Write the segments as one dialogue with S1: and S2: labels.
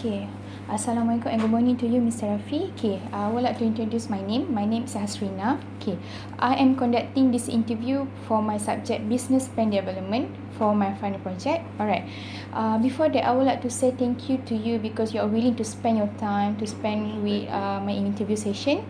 S1: Okay. Assalamualaikum and good morning to you, Mr. Rafi. Okay, I would like to introduce my name. My name is Hasrina. Okay, I am conducting this interview for my subject Business Plan Development for my final project. Alright. Before that, I would like to say thank you to you because you are willing to spend your time to spend with my interview session.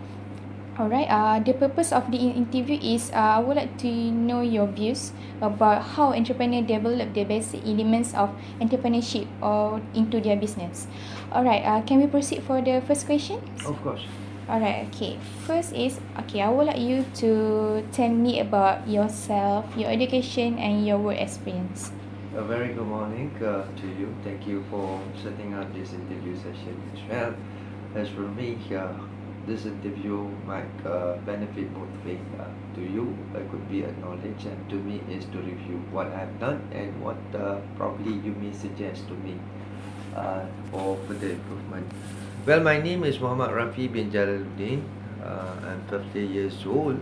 S1: Alright, the purpose of the interview is I would like to know your views about how entrepreneurs develop the basic elements of entrepreneurship or into their business. Alright, can we proceed for the first question?
S2: Of course.
S1: Alright, okay. First is, okay, I would like you to tell me about yourself, your education and your work experience.
S2: A very good morning to you. Thank you for setting up this interview session as well. As for me, this interview might benefit both ways. To you, it could be a knowledge, and to me is to review what I've done and what probably you may suggest to me for further improvement. Well, my name is Muhammad Rafi bin Jalaluddin. I'm 50 years old,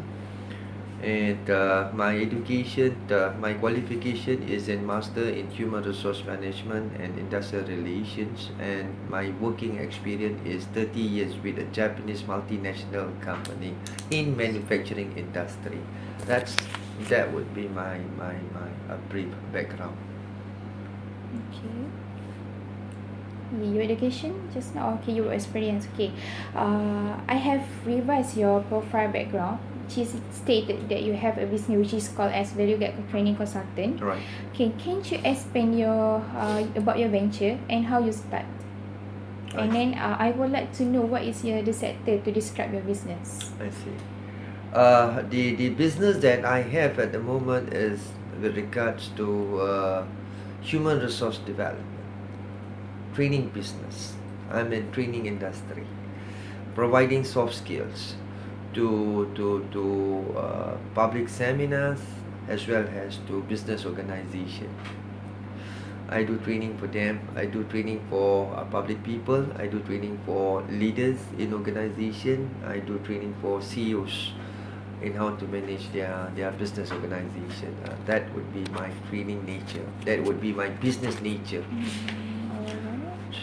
S2: and my education, my qualification is in Master in Human Resource Management and Industrial Relations, and my working experience is 30 years with a Japanese multinational company in manufacturing industry. That would be my brief background.
S1: Okay. Your education just now, okay, your experience, okay. I have revised your profile background, which is stated that you have a business which is called as Value Gap Training Consultant.
S2: Right.
S1: Okay, can you explain your about your venture and how you start? And then I would like to know what is the sector to describe your business.
S2: I see. The business that I have at the moment is with regards to human resource development, training business. I'm in training industry, providing soft skills to public seminars as well as to business organization. I do training for them. I do training for public people. I do training for leaders in organization. I do training for CEOs in how to manage their business organization. That would be my training nature. That would be my business nature.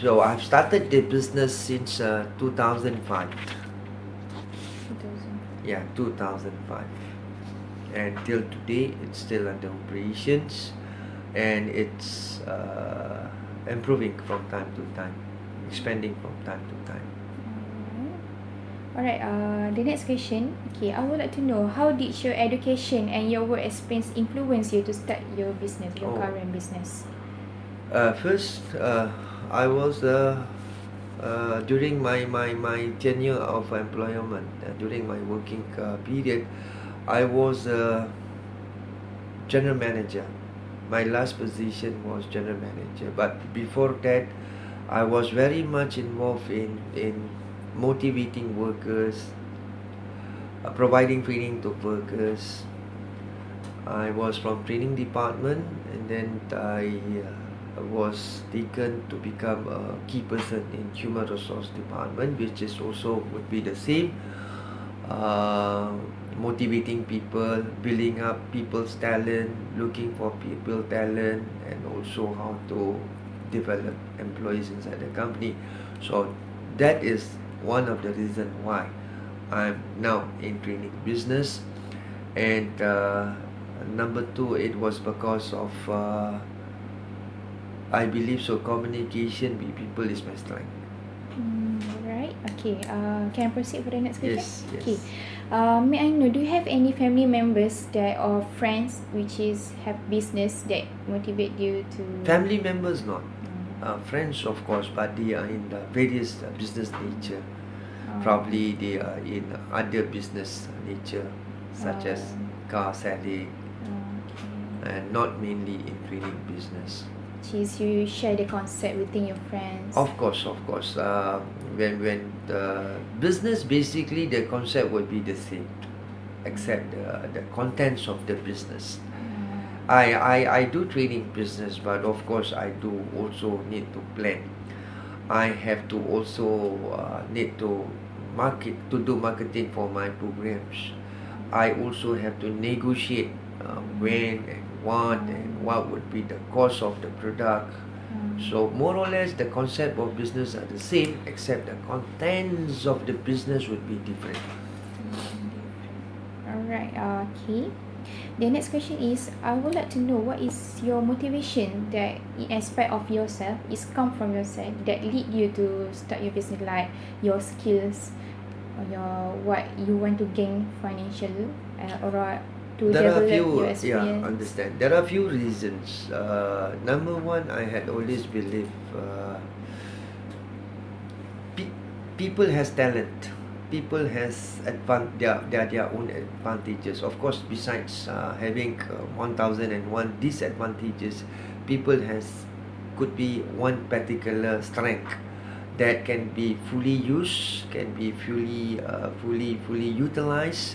S2: So I've started the business since 2005.
S1: 2000.
S2: Yeah, 2005. And till today, it's still under operations, and it's improving from time to time, expanding from time to time.
S1: Alright, the next question. Okay, I would like to know how did your education and your work experience influence you to start your business, your current business?
S2: First, I was during my tenure of employment, during my working period, I was general manager. My last position was general manager, but before that, I was very much involved in motivating workers, providing training to workers. I was from training department, and then I was taken to become a key person in human resource department, which is also would be the same, motivating people, building up people's talent, looking for people talent, and also how to develop employees inside the company. So that is one of the reasons why I'm now in training business. And number two, it was because of I believe so communication with people is my strength.
S1: Right. Okay. Can I proceed for the next question?
S2: Yes, yes.
S1: Okay. May I know, do you have any family members that or friends which is have business that motivate you to?
S2: Family members not. Friends of course, but they are in the various business nature. Probably they are in other business nature, such as car selling, and not mainly in training business.
S1: Which you share the concept within your friends.
S2: Of course. When the business, basically the concept would be the same, except the contents of the business. I do training business, but of course I do also need to plan. I have to also need to do marketing for my programs. I also have to negotiate when and what would be the cost of the product. So more or less the concept of business are the same, except the contents of the business would be different.
S1: Alright, okay. The next question is, I would like to know what is your motivation that in aspect of yourself is come from yourself that lead you to start your business, like your skills or your what you want to gain financial or to
S2: There are
S1: develop
S2: few,
S1: your
S2: yeah,
S1: experience.
S2: understand. There are few reasons. Number one, I had always believed people has talent. People has their own advantages. Of course, besides having 1001 disadvantages, people could be one particular strength that can be fully used, can be fully utilized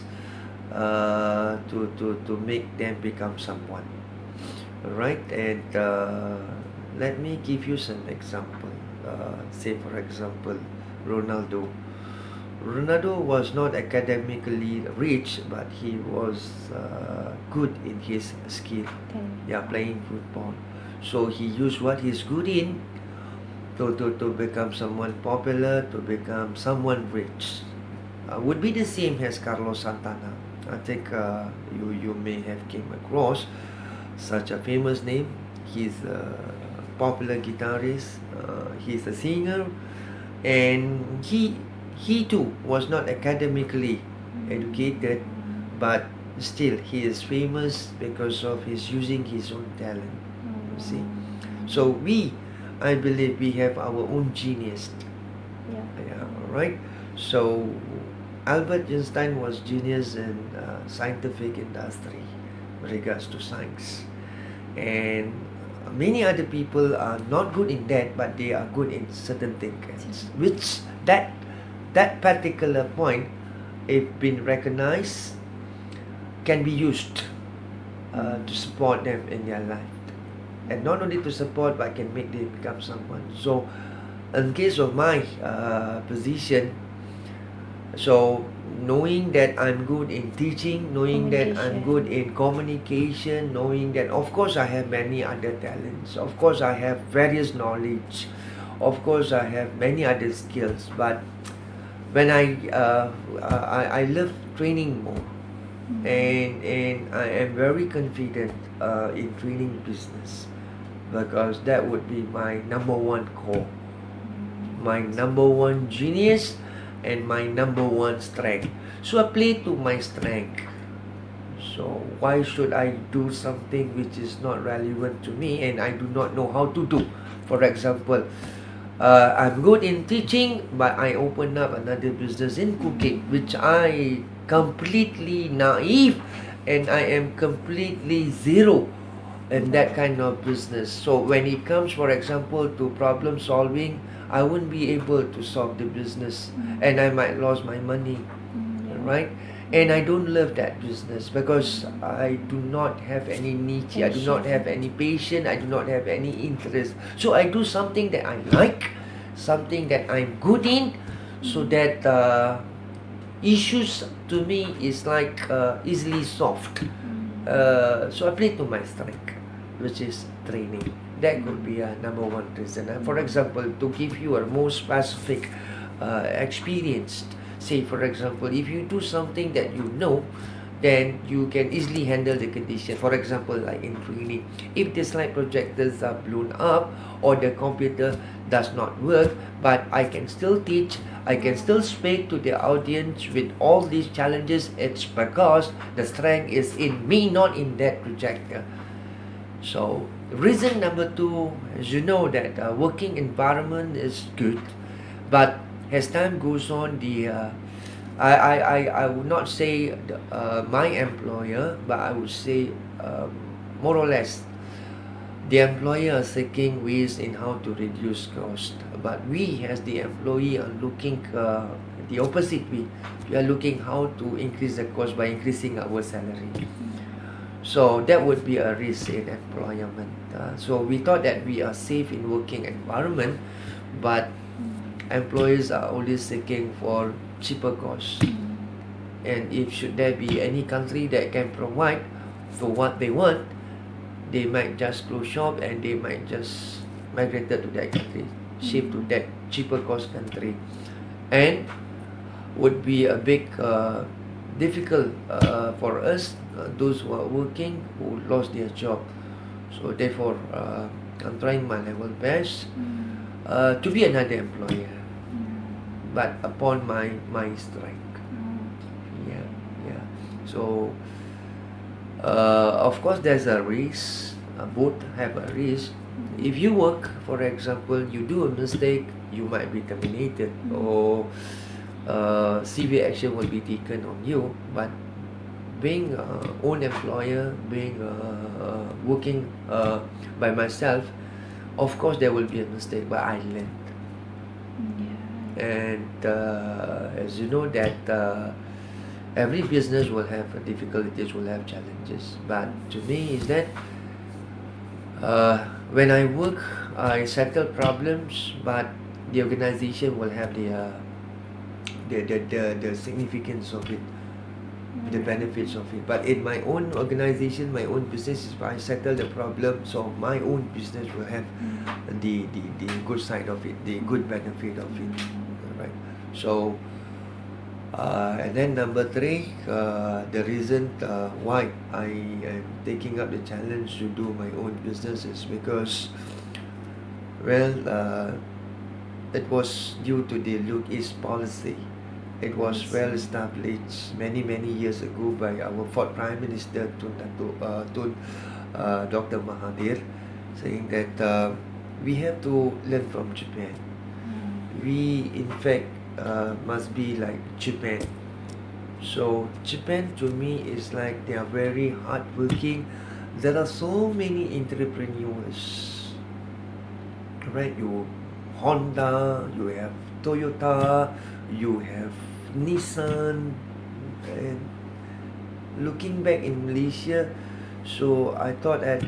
S2: to make them become someone. Alright, and let me give you some example. Say for example, Ronaldo. Ronaldo was not academically rich, but he was good in his skill. Yeah, playing football. So he used what he's good in to become someone popular, to become someone rich. Would be the same as Carlos Santana. I think you may have came across such a famous name. He's a popular guitarist. He's a singer, and he too was not academically educated, but still he is famous because of his using his own talent. You see, so I believe we have our own genius. Yeah, right. So Albert Einstein was genius in scientific industry with regards to science, and many other people are not good in that, but they are good in certain things, which that particular point, if been recognized, can be used to support them in their life, and not only to support but can make them become someone. So in case of my position, so knowing that I'm good in teaching, knowing that I'm good in communication, knowing that of course I have many other talents, of course I have various knowledge, of course I have many other skills, but when I love training more, and I am very confident in training business, because that would be my number one core, my number one genius, and my number one strength. So I play to my strength. So why should I do something which is not relevant to me and I do not know how to do? For example, I'm good in teaching, but I open up another business in cooking, which I completely naive, and I am completely zero in that kind of business. So when it comes, for example, to problem solving, I won't be able to solve the business, and I might lose my money, right? And I don't love that business because I do not have any niche, I do not have any passion, I do not have any interest. So I do something that I like, something that I'm good in, so that issues to me is like easily solved. So I play to my strength, which is training. That could be a number one reason. For example, to give you a more specific experience, say for example, if you do something that you know, then you can easily handle the condition. For example, like in training, if the slide projectors are blown up or the computer does not work, but I can still teach, I can still speak to the audience with all these challenges, it's because the strength is in me, not in that projector. So reason number two, as you know, that working environment is good, but as time goes on, I would not say my employer, but I would say more or less the employer is seeking ways in how to reduce cost, but we as the employee are looking the opposite way. We are looking how to increase the cost by increasing our salary. So that would be a risk in employment. So we thought that we are safe in working environment, but employees are always seeking for cheaper costs. And if should there be any country that can provide for what they want, they might just close shop and they might just
S3: migrated to that country, shift to that cheaper cost country, and would be a big difficult for us, those who are working, who lost their job. So therefore, I'm trying my level best to be another employer, but upon my strength. Yeah, yeah. So of course there's a risk. Both have a risk. If you work, for example, you do a mistake, you might be terminated, or severe action will be taken on you. But being own employer, being working by myself, of course there will be a mistake, but I learned. And as you know that every business will have difficulties, will have challenges. But to me is that when I work, I settle problems, but the organization will have the significance of it, the benefits of it. But in my own organization, my own business, if I settle the problem, so my own business will have the good side of it, the good benefit of it, right? So and then number 3, the reason why I am taking up the challenge to do my own business is because, well, it was due to the Look East policy. It was well established many years ago by our 4th Prime Minister Dr. Mahathir, saying that we have to learn from Japan. We in fact must be like Japan. So Japan to me is like they are very hardworking. There are so many entrepreneurs, right? You Honda, you have Toyota, you have Nissan, and looking back in Malaysia, so I thought that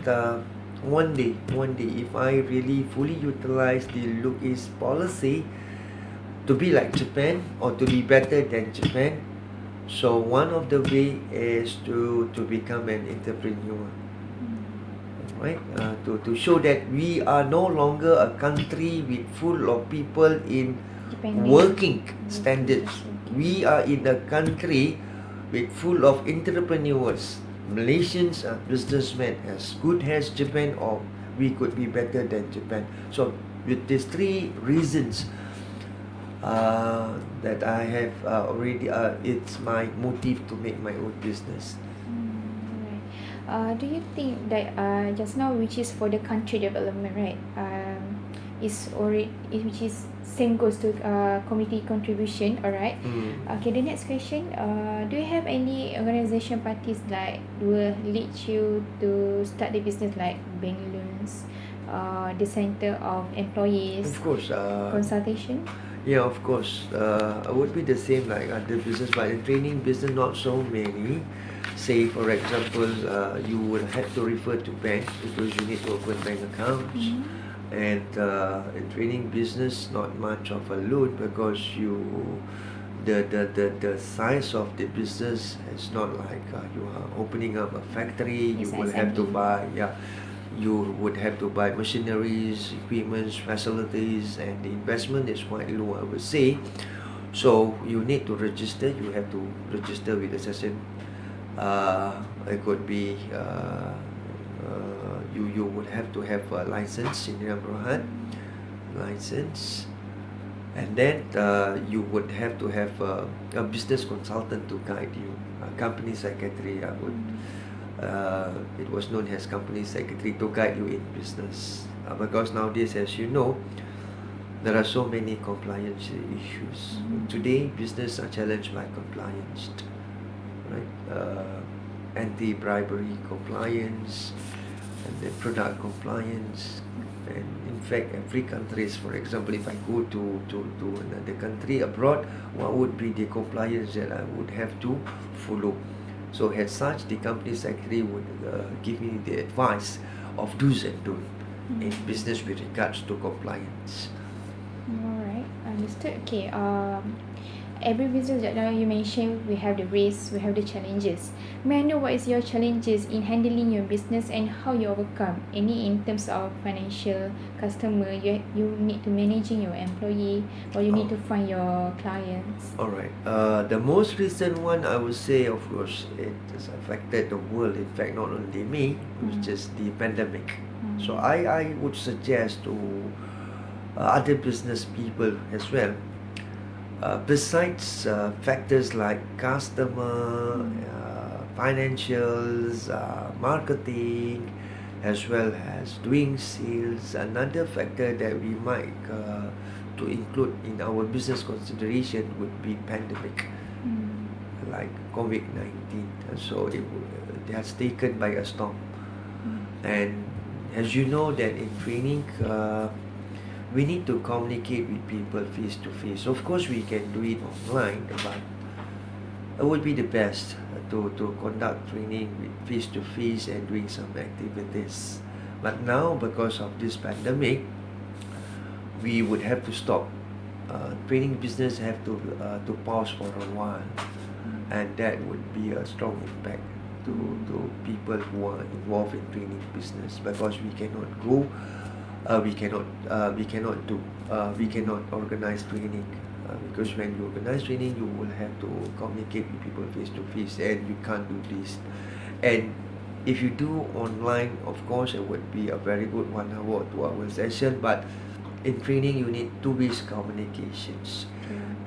S3: one day, if I really fully utilize the Look East policy to be like Japan or to be better than Japan, so one of the way is to become an entrepreneur, right? To show that we are no longer a country with full of people in working standards. We are in a country with full of entrepreneurs. Malaysians are businessmen as good as Japan, or we could be better than Japan. So with these 3 reasons that I have already, it's my motive to make my own business.
S1: Do you think that just now, which is for the country development, right? Is already, which is same goes to community contribution, alright? Okay, the next question, do you have any organisation parties like will lead you to start the business, like bank loans, the center of employees,
S3: Of course,
S1: consultation?
S3: yeah, of course. It would be the same like other business, but in training business, not so many. Say, for example, you will have to refer to banks because you need to open bank accounts. And in training business, not much of a load because the size of the business is not like you are opening up a factory. You will have to buy, you would have to buy machineries, equipments, facilities, and the investment is quite low, I would say. So you need to register. You have to register with the session. It could be you would have to have a license in Berhad, license, and then you would have to have a business consultant to guide you, a company secretary. It was known as company secretary to guide you in business, because nowadays, as you know, there are so many compliance issues. Today, business are challenged by compliance, right? Anti-bribery compliance, and the product compliance. And in fact, every country, for example, if I go to another country abroad, what would be the compliance that I would have to follow? So as such, the company secretary would give me the advice of do's and don'ts in business with regards to compliance.
S1: Alright, understood. Okay. every business that now you mentioned, we have the risks, we have the challenges. May I know what is your challenges in handling your business and how you overcome? Any in terms of financial, customer, you need to managing your employee, or you need to find your clients.
S3: Alright, the most recent one I would say, of course, it has affected the world. In fact, not only me, which is the pandemic. So I would suggest to other business people as well. Besides factors like customer, financials, marketing, as well as doing sales, another factor that we might to include in our business consideration would be pandemic, like COVID-19. So it has taken by a storm. And as you know that in training, we need to communicate with people face to face. Of course, we can do it online, but it would be the best to conduct training face to face and doing some activities. But now, because of this pandemic, we would have to stop. Training business have to pause for a while, and that would be a strong impact to people who are involved in training business, because we cannot go. We cannot organize training, because when you organize training, you will have to communicate with people face to face, and you can't do this. And if you do online, of course, it would be a very good 1 hour or 2 hour session, but in training you need two-way communications,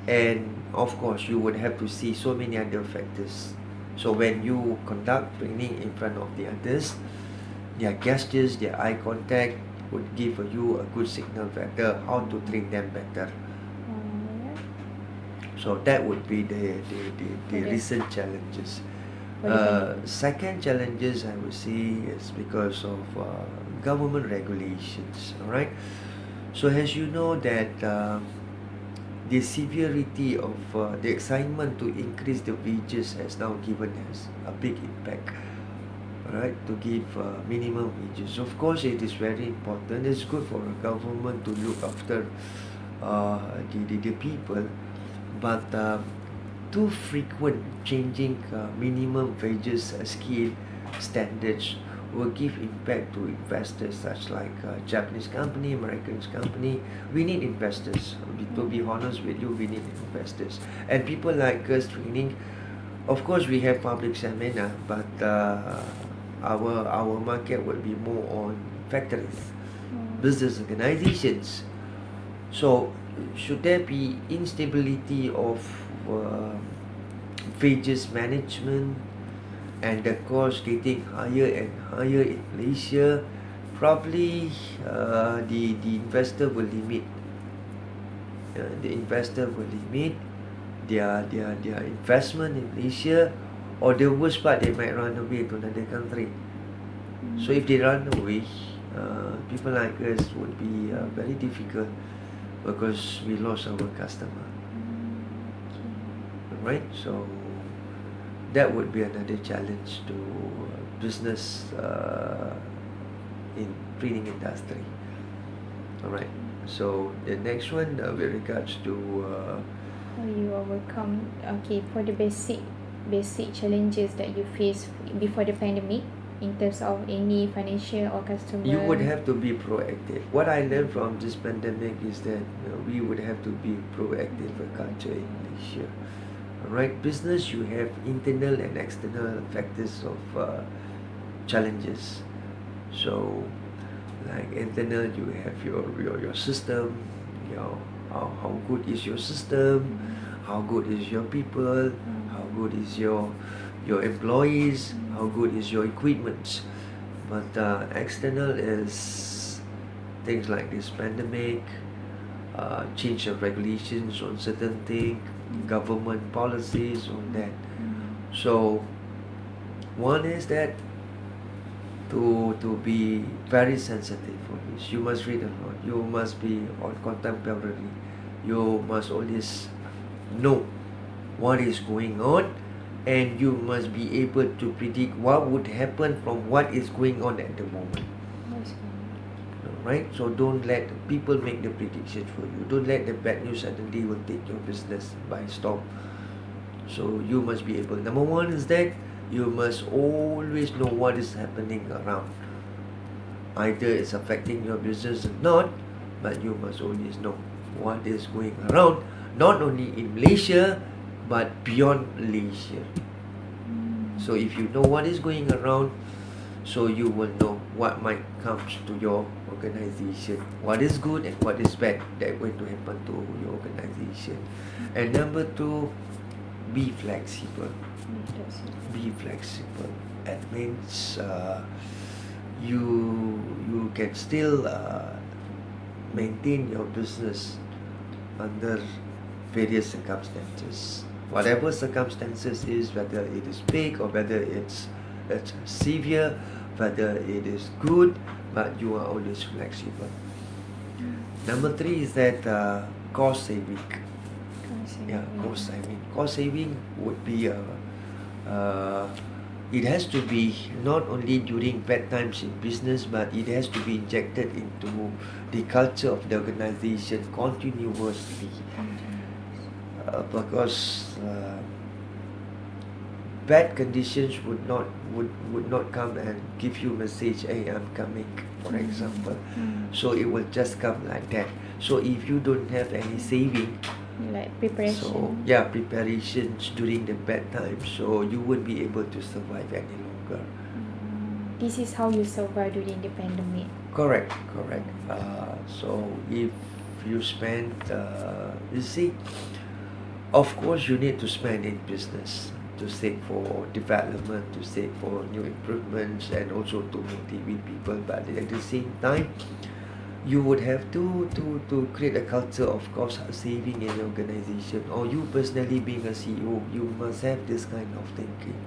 S3: and of course you would have to see so many other factors. So when you conduct training in front of the others, their gestures, their eye contact would give you a good signal factor how to train them better. So that would be the recent challenges. Second challenges I would say is because of government regulations. Alright, so as you know that the severity of the excitement to increase the wages has now given us a big impact. Right, to give minimum wages. Of course, it is very important. It's good for the government to look after the people, but too frequent changing minimum wages scale standards will give impact to investors such like Japanese company, American company. We need investors. To be honest with you, we need investors. And people like us training, of course we have public seminar, but our market would be more on factories, business organizations. So should there be instability of wages management and the cost getting higher and higher in Malaysia, probably the investor will limit their investment in Malaysia, or the worst part, they might run away to another country. So if they run away, people like us would be very difficult, because we lost our customer. Right? So that would be another challenge to business in training industry. Alright, so the next one with regards to
S1: how you overcome, okay, for the basic challenges that you face before the pandemic, in terms of any financial or customer.
S3: You would have to be proactive. What I learned from this pandemic is that we would have to be proactive culture in Malaysia. Alright, business, you have internal and external factors of challenges. So like internal, you have your system, how good is your system, how good is your people, how good is your employees, how good is your equipment. But external is things like this pandemic, change of regulations on certain things, government policies on that. So one is that to be very sensitive for this, you must read a lot, you must be on contemporary, you must always know what is going on, and you must be able to predict what would happen from what is going on at the moment. right? So don't let people make the prediction for you. Don't let the bad news suddenly will take your business by storm. So you must be able. Number one is that you must always know what is happening around. Either it's affecting your business or not, but you must always know what is going around, not only in Malaysia, but beyond Malaysia. So if you know what is going around, so you will know what might come to your organization, what is good and what is bad that going to happen to your organization. And number two, be flexible. Be flexible. That means you can still maintain your business under various circumstances. Whatever circumstances is, whether it is big or whether it's severe, whether it is good, but you are always flexible. Number three is that cost saving. Yeah, cost saving. Cost saving would be it has to be not only during bad times in business, but it has to be injected into the culture of the organization continuously. Because bad conditions would not come and give you message, hey, I'm coming, for example. So it will just come like that. So if you don't have any saving,
S1: like preparation.
S3: so yeah, preparations during the bad times, so you won't be able to survive any longer.
S1: This is how you survive during the pandemic.
S3: Correct. So if you spend, you see, of course you need to spend in business to save for development, to save for new improvements, and also to motivate people. But at the same time, you would have to create a culture of cost saving in your organization, or you personally being a CEO, you must have this kind of thinking.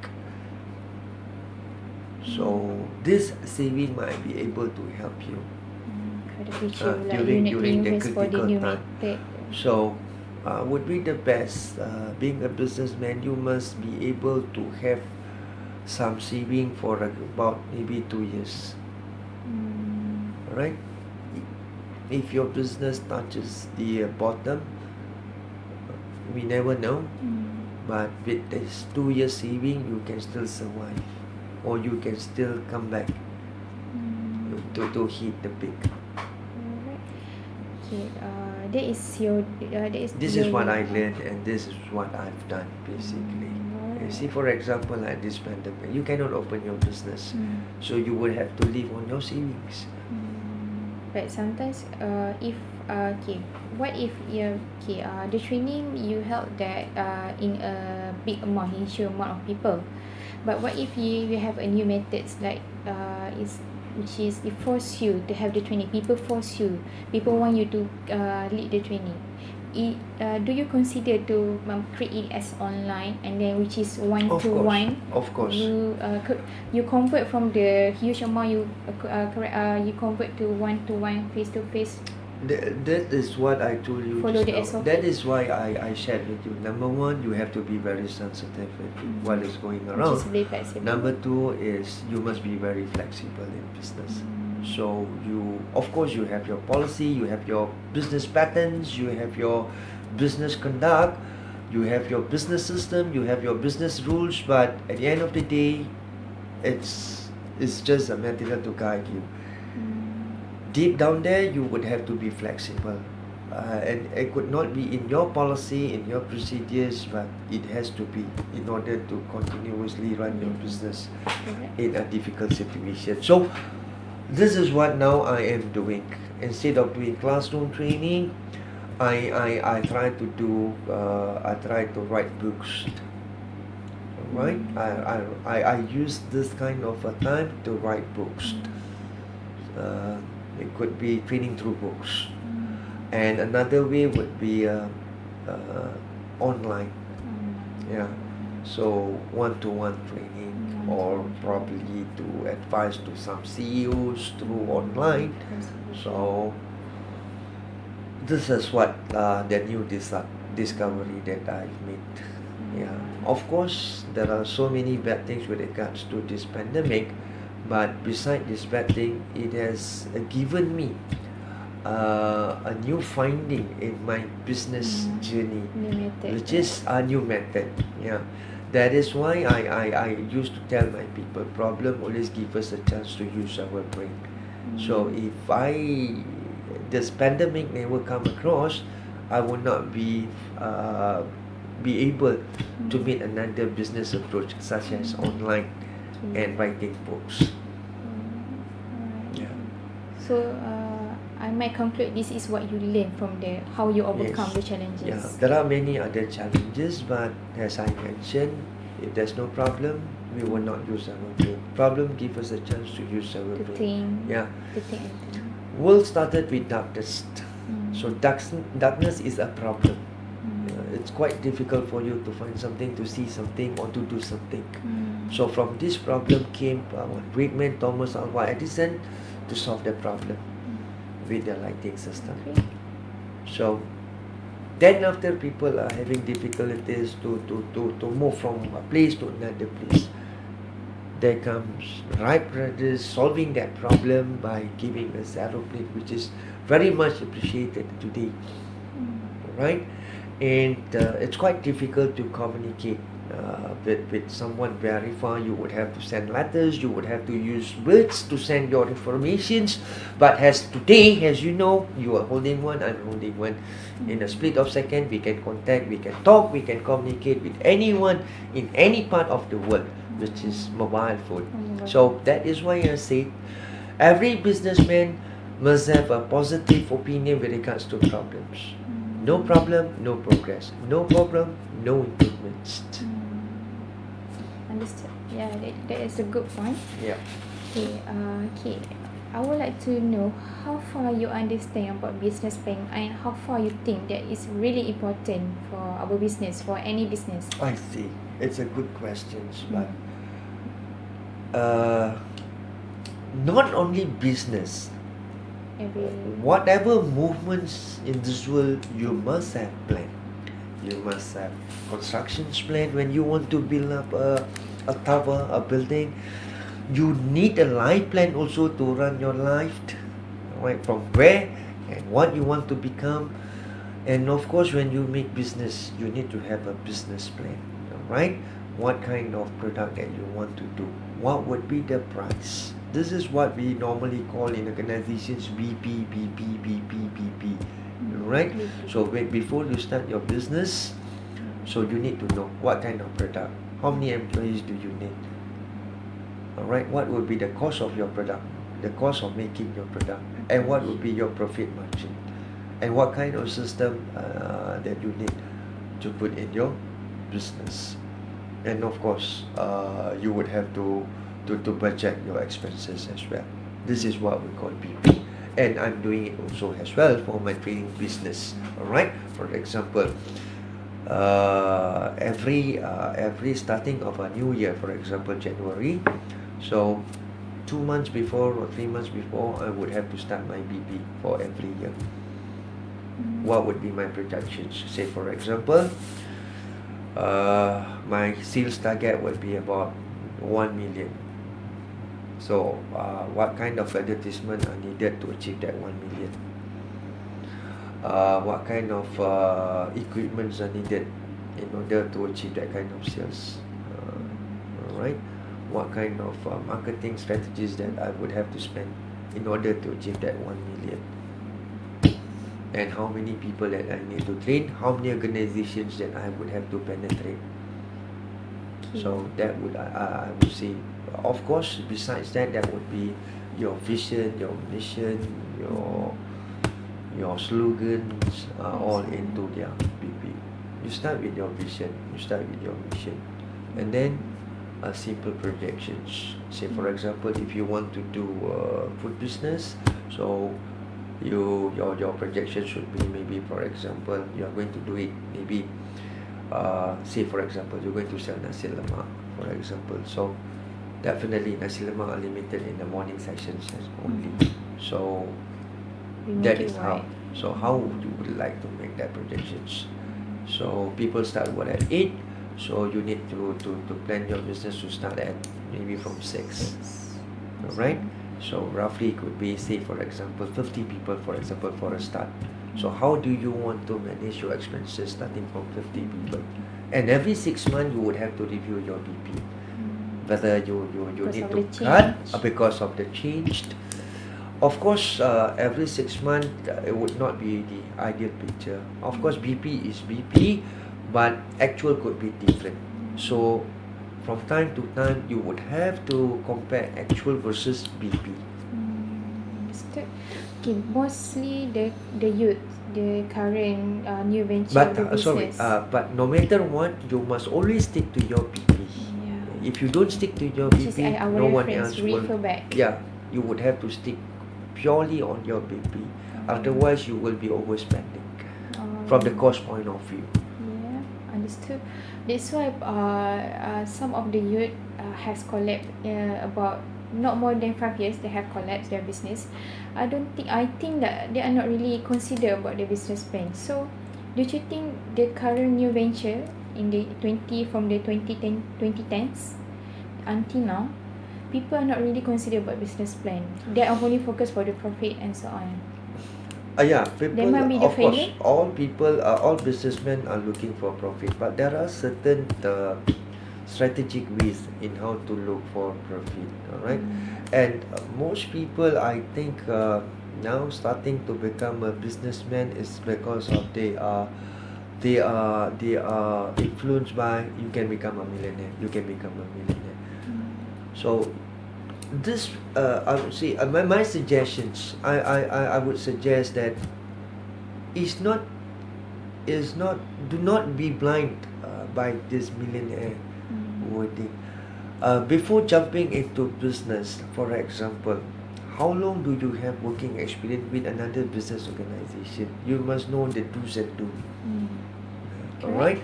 S3: So this saving might be able to help you
S1: For the future, like
S3: during
S1: you need to
S3: the
S1: invest for the
S3: critical
S1: new
S3: time.
S1: method.
S3: So would be the best. Being a businessman, you must be able to have some saving for about maybe 2 years. Right? If your business touches the bottom, we never know. But with this 2 years saving, you can still survive, or you can still come back to hit the peak.
S1: Okay, that is your
S3: This is what I learned, and this is what I've done basically. You see, for example, like this pandemic, you cannot open your business, so you will have to live on your savings.
S1: But sometimes, if what if the training you held that in a big amount, in huge amount of people, but what if you have a new methods like which is it force you to have the training. People force you. People want you to lead the training. Do you consider to create it as online, and then which is one to one?
S3: Of course.
S1: You convert from the huge amount you convert to one face to face.
S3: That is what I told you
S1: Follow
S3: just
S1: the
S3: now.
S1: SOP.
S3: That is why I shared with you. Number one, you have to be very sensitive with what is going around.
S1: Which is very flexible.
S3: Number two is you must be very flexible in business. So of course you have your policy, you have your business patterns, you have your business conduct, you have your business system, you have your business rules, but at the end of the day, it's just a material to guide you. Deep down there, you would have to be flexible, and it could not be in your policy, in your procedures, but it has to be in order to continuously run your business in a difficult situation. So this is what now I am doing. Instead of doing classroom training, I try to do I try to write books. Right? I use this kind of a time to write books. It could be training through books, and another way would be online. Yeah, so one-to-one training, or probably to advise to some CEOs through online. So this is what the new discovery that I've made. Yeah, of course there are so many bad things with regards to this pandemic, But beside this bad thing, it has given me a new finding in my business journey,
S1: New method,
S3: which is a new method. Yeah, that is why I used to tell my people, problem always give us a chance to use our brain. So if this pandemic never come across, I would not be able to meet another business approach such as online and writing books. Yeah.
S1: So I might conclude this is what you learn from the how you overcome
S3: Yes.
S1: the challenges.
S3: Yeah, there are many other challenges, but as I mentioned, if there's no problem, we will not use our brain. Problem give us a chance to use our
S1: To
S3: brain.
S1: think.
S3: Yeah.
S1: To think.
S3: World started with darkness. So darkness is a problem. It's quite difficult for you to find something, to see something, or to do something. So from this problem came one great man, Thomas Alva Edison, to solve the problem with the lighting system.
S1: Okay.
S3: So then after people are having difficulties to move from a place to another place, there comes Wright brothers solving that problem by giving us aeroplane, which is very much appreciated today, right? And it's quite difficult to communicate with someone very far. You would have to send letters, you would have to use words to send your informations. But as today, as you know, you are holding one, I'm holding one. In a split of second, we can contact, we can talk, we can communicate with anyone in any part of the world, which is mobile phone. So that is why I say every businessman must have a positive opinion with regards to problems. No problem, no progress. No problem, no improvements.
S1: Understood. Yeah, that is a good point.
S3: Yeah.
S1: Okay. I would like to know how far you understand about business plan and how far you think that is really important for our business, for any business.
S3: I see. It's a good question, but not only business. Whatever movements in this world, you must have plan. You must have constructions plan when you want to build up a tower, a building. You need a life plan also to run your life, right? From where and what you want to become. And of course, when you make business, you need to have a business plan, right? What kind of product that you want to do? What would be the price? This is what we normally call in organizations BP, right? So before you start your business, so you need to know what kind of product, how many employees do you need, all right? What would be the cost of your product, the cost of making your product, and what would be your profit margin, and what kind of system that you need to put in your business. And of course, you would have to budget your expenses as well. This is what we call BP, and I'm doing it also as well for my training business. All right. For example, every starting of a new year, for example January, so 2 months before or 3 months before, I would have to start my BP for every year. What would be my projections? Say for example, my sales target would be about 1 million. So what kind of advertisement are needed to achieve that 1 million? What kind of equipments are needed in order to achieve that kind of sales? Alright. What kind of marketing strategies that I would have to spend in order to achieve that 1 million? And how many people that I need to train? How many organizations that I would have to penetrate? So that would I would say. Of course, besides that, that would be your vision, your mission, your slogans are all into their BP. You start with your vision, you start with your mission, and then simple projections. Say for example, if you want to do food business, so your projection should be maybe, for example, you are going to do it maybe say for example you're going to sell nasi lemak, for example. So definitely nasi lemak are limited in the morning sessions only. So that is how. So how you would like to make that projections? So people start work at 8, so you need to plan your business to start at maybe from 6. right? So roughly it could be, say for example, 50 people, for example, for a start. So how do you want to manage your expenses starting from 50 people? And every 6 months you would have to review your BP, whether you
S1: Because
S3: need
S1: of
S3: to
S1: the
S3: cut
S1: change.
S3: because of the change. Of course, every 6 months it would not be the ideal picture. Of course, BP is BP, but actual could be different. So from time to time, you would have to compare actual versus BP.
S1: Understood. Okay, mostly the youth, the current new venture
S3: But
S1: of the
S3: sorry,
S1: business.
S3: but no matter what, you must always stick to your BP.
S1: Yeah.
S3: If you don't stick to your
S1: Which is
S3: BP,
S1: our
S3: no one
S1: reference,
S3: else will.
S1: refer back.
S3: Yeah, you would have to stick purely on your BP. Otherwise, you will be overspending from the cost point of view.
S1: Yeah, understood. That's why some of the youth has collapsed about not more than 5 years. They have collapsed their business. I think that they are not really consider about the business plan. So, do you think the current new venture in the 2010s until now, people are not really consider about business plan. They are only focused for the profit and so on.
S3: Yeah, people,
S1: might be the
S3: of course,
S1: failure.
S3: all people, all businessmen are looking for profit, but there are certain strategic ways in how to look for profit, all right? And most people, I think, now starting to become a businessman is because of they are influenced by you can become a millionaire, you can become a millionaire. So this I would say my suggestions I would suggest that is not do not be blind by this millionaire wording. Before jumping into business, for example, how long do you have working experience with another business organization? You must know the do's and don'ts. Alright,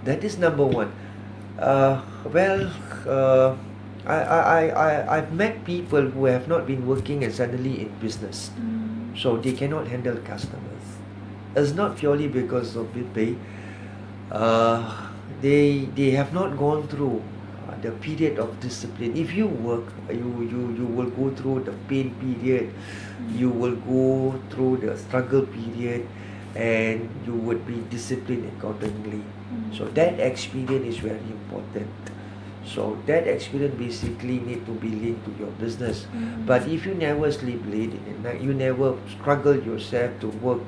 S3: that is number one. Well, I've met people who have not been working and suddenly in business, so they cannot handle customers. It's not purely because of the pay. They have not gone through the period of discipline. If you work, you will go through the pain period, you will go through the struggle period, and you would be disciplined accordingly. So that experience is very important. So that experience basically need to be linked to your business. But if you never sleep late in the night, you never struggle yourself to work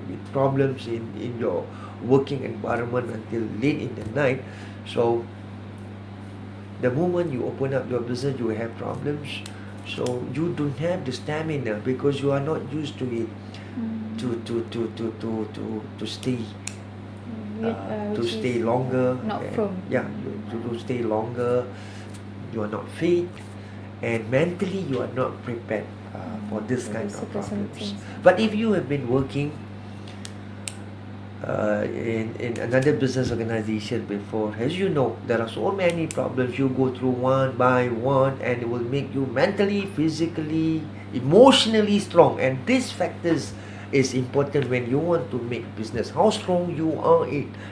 S3: with problems in your working environment until late in the night, so the moment you open up your business, you will have problems. So you don't have the stamina because you are not used to it to stay to stay longer.
S1: Not firm.
S3: Yeah, to stay longer. You are not fit, and mentally you are not prepared for this kind of problems. But if you have been working in another business organization before, as you know, there are so many problems you go through one by one, and it will make you mentally, physically, emotionally strong. And these factors is important when you want to make business. How strong you are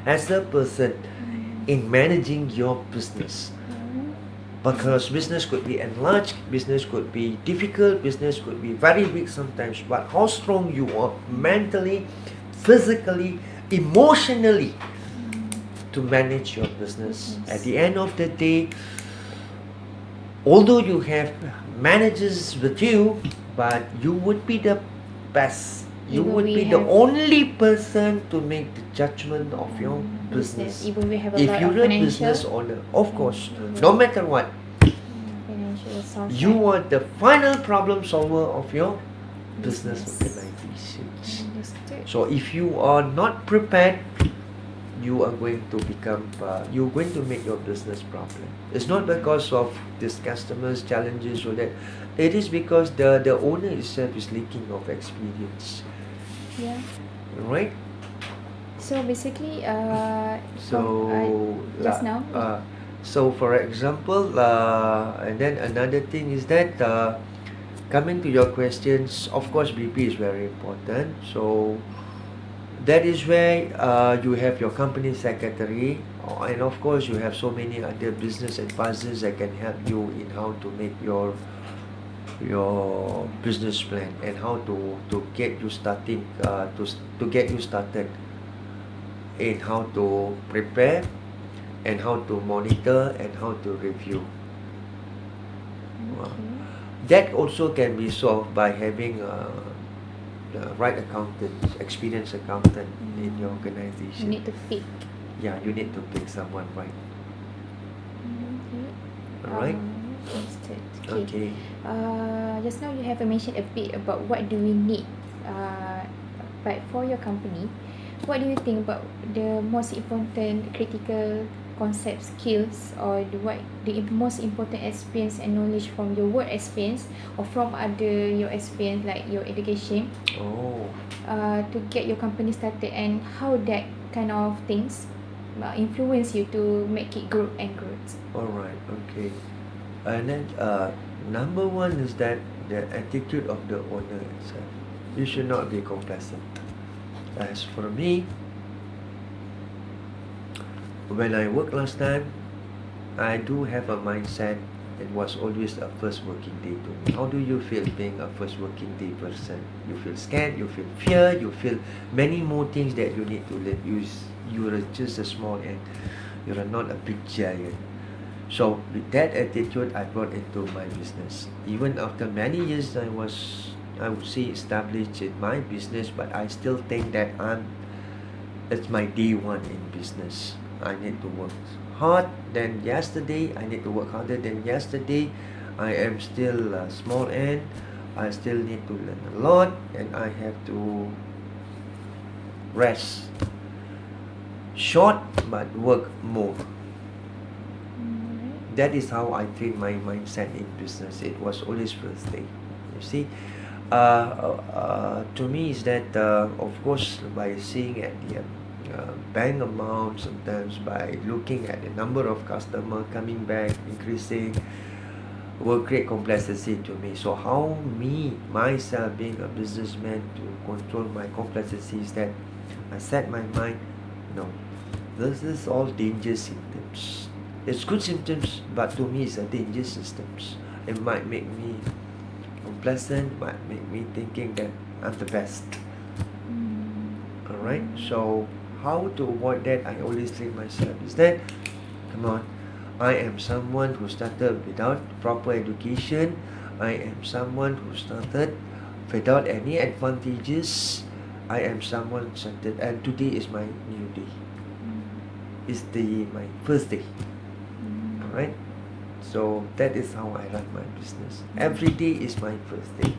S3: as a person in managing your business. Because business could be enlarged, business could be difficult, business could be very big sometimes, but how strong you are mentally, physically, emotionally to manage your business. At the end of the day, although you have managers with you, but you would be the best. You would be the only person to make the judgment of your business.
S1: Even we have a
S3: If
S1: lot
S3: you're
S1: of
S3: a business owner, of course, no matter what, you are the final problem solver of your business organizations. So if you are not prepared, you are going to become you're going to make your business problem. It's not because of this customers challenges or that. It is because the owner itself is lacking of experience.
S1: Yeah.
S3: Right?
S1: So basically
S3: So
S1: just now
S3: so for example and then another thing is that coming to your questions, of course BP is very important. So that is where you have your company secretary, and of course you have so many other business advisors that can help you in how to make your your business plan and how to get you starting to get you started in how to prepare and how to monitor and how to review.
S1: Okay.
S3: That also can be solved by having the right accountant, experienced accountant in your
S1: You
S3: organization.
S1: need to pick.
S3: Yeah, you need to pick someone right.
S1: Okay.
S3: Alright?
S1: Understood. Okay.
S3: Okay.
S1: Just now you have mentioned a bit about what do we need. But for your company, what do you think about the most important critical concept skills or the most important experience and knowledge from your work experience or from other your experience like your education
S3: Oh,
S1: to get your company started, and how that kind of things influence you to make it grow and grow.
S3: alright, okay. And then number one is that the attitude of the owner itself. You should not be complacent. As for me, when I worked last time, I do have a mindset. It was always a first working day to me. How do you feel being a first working day person? You feel scared, you feel fear, you feel many more things that you need to learn. You are just a small ant. You are not a big giant. So with that attitude, I brought into my business. Even after many years, I would say, established in my business, but I still think that it's my day one in business. I need to work hard than yesterday. I need to work harder than yesterday. I am still a small ant. I still need to learn a lot, and I have to rest short but work more. That is how I train my mindset in business. It was always first day. You see, to me is that of course by seeing at the bank amount, sometimes by looking at the number of customer coming back increasing, will create complacency to me. So how me myself being a businessman to control my complacency is that I set my mind, no, this is all danger symptoms. It's good symptoms, but to me it's a danger symptoms. It might make me unpleasant, might make me thinking that I'm the best. Alright, so how to avoid that? I always train myself is that, come on, I am someone who started without proper education. I am someone who started without any advantages. I am someone started, and today is my new day. It's my first day. Alright, so that is how I run my business. Every day is my first day.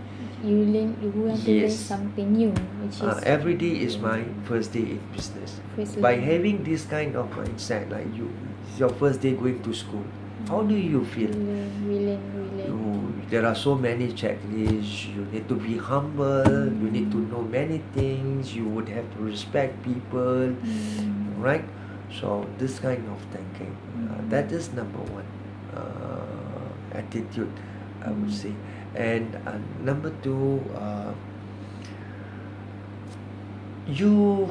S1: You want to learn
S3: Yes.
S1: something new, which is
S3: Every day is my first day in business.
S1: First
S3: By
S1: learning.
S3: having this kind of mindset, like it's your first day going to school. How do you feel?
S1: We learn.
S3: There are so many checklists. You need to be humble. You need to know many things. You would have to respect people, right? So this kind of thinking, that is number one attitude, I would say. And number two, you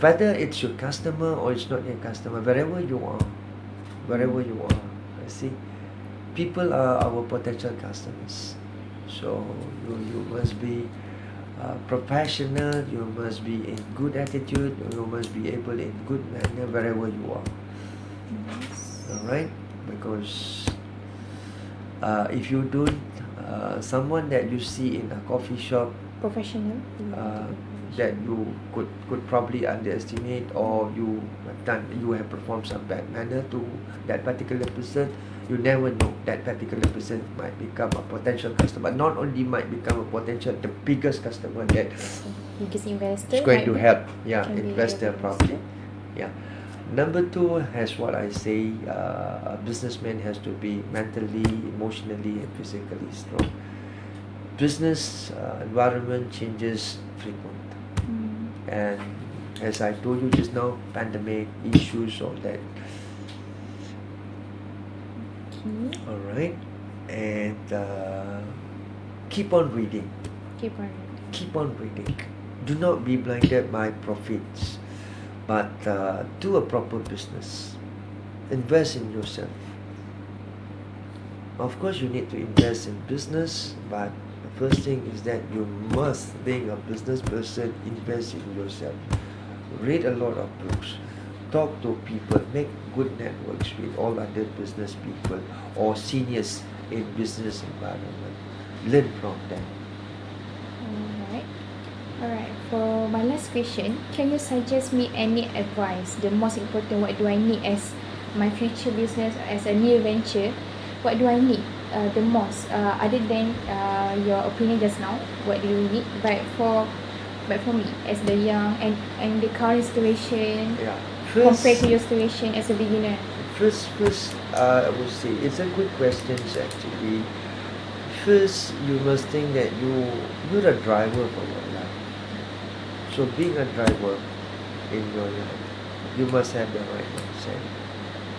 S3: whether it's your customer or it's not your customer, wherever you are, I see, people are our potential customers. So you must be professional. You must be in good attitude. You must be able in good manner wherever you are. Alright, because if you don't, someone that you see in a coffee shop
S1: Professional.
S3: that you could probably underestimate, or you have performed some bad manner to that particular person, you never know, that particular person might become a potential customer. Not only might become a potential, the biggest customer that
S1: Biggest investor.
S3: is going
S1: might
S3: to
S1: be-
S3: help, yeah,
S1: can be
S3: investor
S1: your
S3: probably.
S1: investor.
S3: Yeah. Number two has what I say, a businessman has to be mentally, emotionally, and physically strong. Business environment changes frequent, and as I told you just now, pandemic issues, all that.
S1: Okay.
S3: Alright, and keep on reading.
S1: Keep on.
S3: Keep on reading. Do not be blinded by profits, but do a proper business. Invest in yourself. Of course, you need to invest in business, but the first thing is that you must, being a business person, invest in yourself. Read a lot of books, talk to people, make good networks with all other business people or seniors in business environment. Learn from them.
S1: Alright. For my last question, can you suggest me any advice? The most important, what do I need as my future business, as a new venture? What do I need the most? Other than your opinion just now, what do you need? But for me, as the young and the current situation,
S3: Yeah.
S1: compared to your situation as a beginner.
S3: First, I would say it's a good question actually. First, you must think that you're a driver for your life. So being a driver in your life, you must have the right mindset.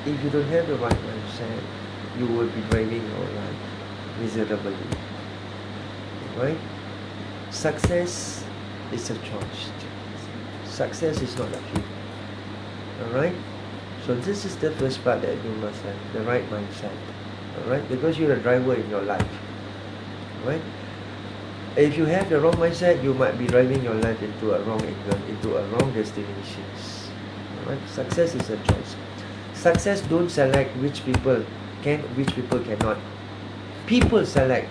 S3: If you don't have the right mindset, you will be driving your life miserably. Right? Success is a choice. Success is not a feeling. Alright? So this is the first part that you must have, the right mindset. Alright? Because you're a driver in your life. Right? If you have the wrong mindset, you might be driving your life into a wrong angle, into a wrong destinations. Alright? Success is a choice. Success don't select which people can, which people cannot. People select.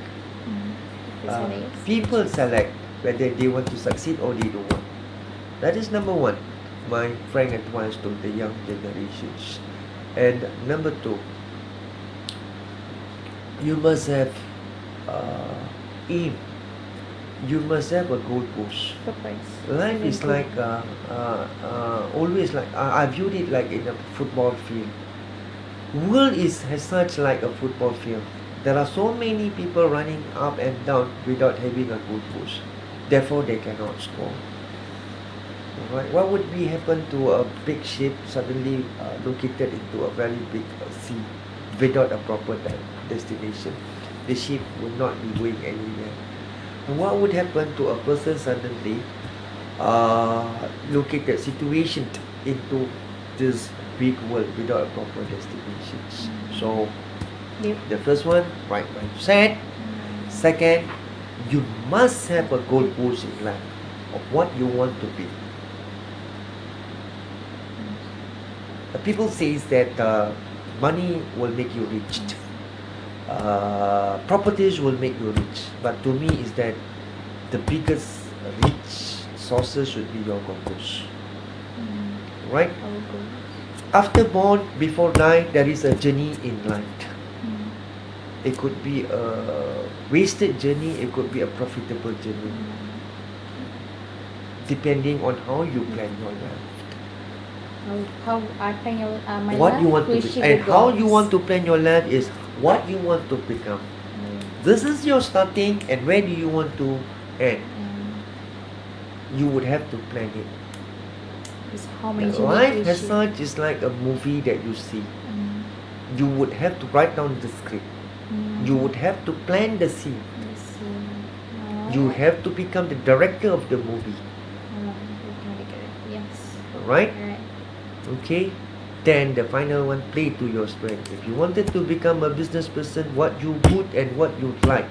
S3: People select whether they want to succeed or they don't want. That is number one. My frank advice to the young generations. And number two, you must have aim. You must have a goal post. Life is like always like I viewed it like in a football field. World is as such like a football field. There are so many people running up and down without having a goal post. Therefore, they cannot score. Right? What would be happen to a big ship suddenly located into a very big sea without a proper destination? The ship would not be going anywhere. And what would happen to a person suddenly located, situated into this big world without a proper destinations? So, the first one, right mindset. Second, you must have a goal post in life of what you want to be. People say that money will make you rich, properties will make you rich, but to me is that the biggest rich sources should be your goals. Right? After born, before die, there is a journey in life. It could be a wasted journey, it could be a profitable journey, depending on how you plan your life.
S1: How I plan my
S3: What
S1: life
S3: you want to be, and how you want to plan your life is what you want to become. This is your starting, and where do you want to end? You would have to plan it. Life as such is like a movie that you see. You would have to write down the script. You would have to plan the scene. You have to become the director of the movie.
S1: Yes.
S3: Alright? Okay? Then the final one, play to your strength. If you wanted to become a business person, what you would and what you like.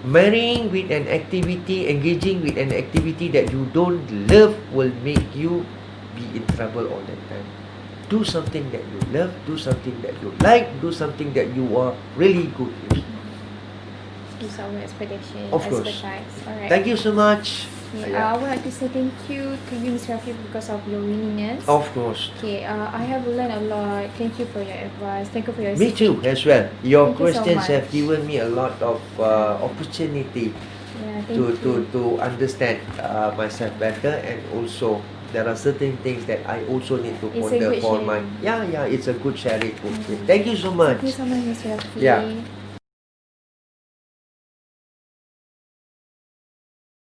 S3: Marrying with an activity, engaging with an activity that you don't love will make you be in trouble all the time. Do something that you love, do something that you like, do something that you are really good in.
S1: It's our expectation.
S3: Of course.
S1: Alright.
S3: Thank you so much.
S1: I would like to say thank you to you, Mr. Rafi, because of your willingness.
S3: Of course.
S1: Okay, I have learned a lot. Thank you for your advice. Thank you for your
S3: Me too, as well. Your
S1: Thank you so
S3: questions
S1: much.
S3: have given me a lot of opportunity to understand myself better, and also there are certain things that I also need to
S1: It's a
S3: ponder
S1: good
S3: for my
S1: sharing.
S3: it's a good sharing. Thank you so much.
S1: Thank you so much, Mr. Rafi.
S3: Yeah.